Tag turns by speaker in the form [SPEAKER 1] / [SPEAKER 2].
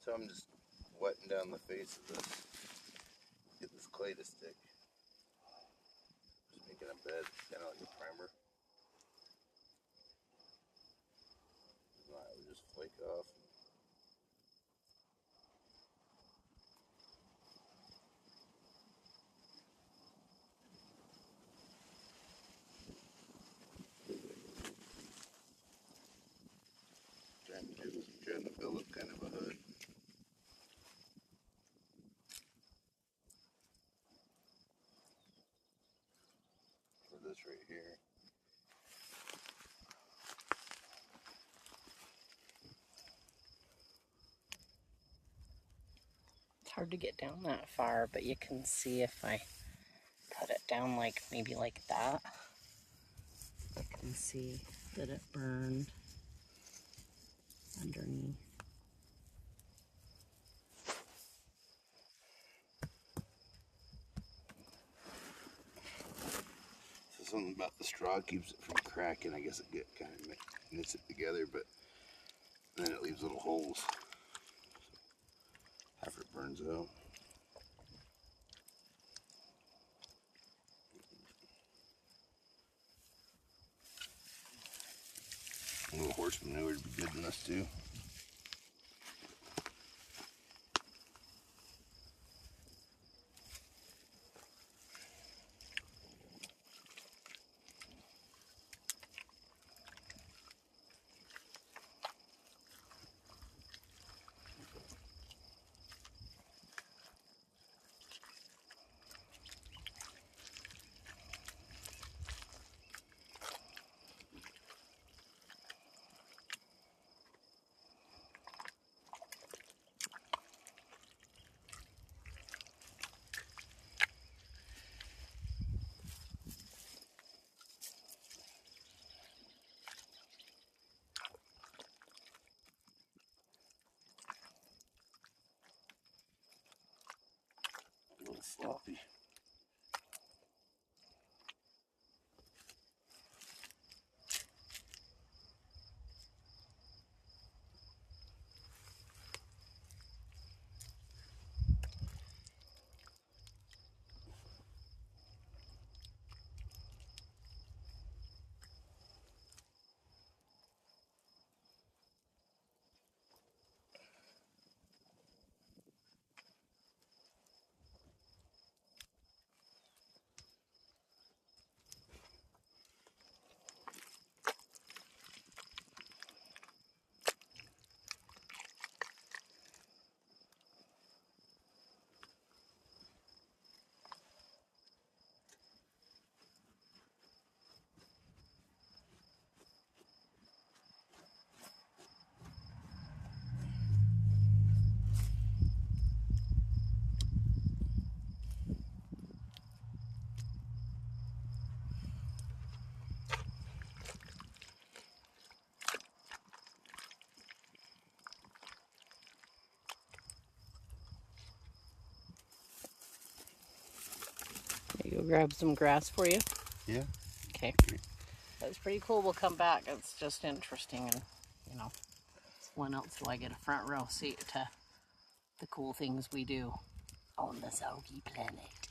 [SPEAKER 1] So I'm just wetting down the face of this. Get this clay to stick. Just making a bed, kind of like a primer. If not, it would just flake off. Trying to build up kind of a hood. For this right here.
[SPEAKER 2] It's hard to get down that far, but you can see if I put it down like maybe like that, you can see that it burned underneath.
[SPEAKER 1] So something about the straw keeps it from cracking. I guess it kind of knits it together, but then it leaves little holes after it burns out. A little horse manure would be good in this too. A little sloppy.
[SPEAKER 2] Go grab some grass for you.
[SPEAKER 1] Yeah.
[SPEAKER 2] Okay. That's pretty cool. We'll come back. It's just interesting, and you know, when else do I get a front row seat to the cool things we do on this algae planet?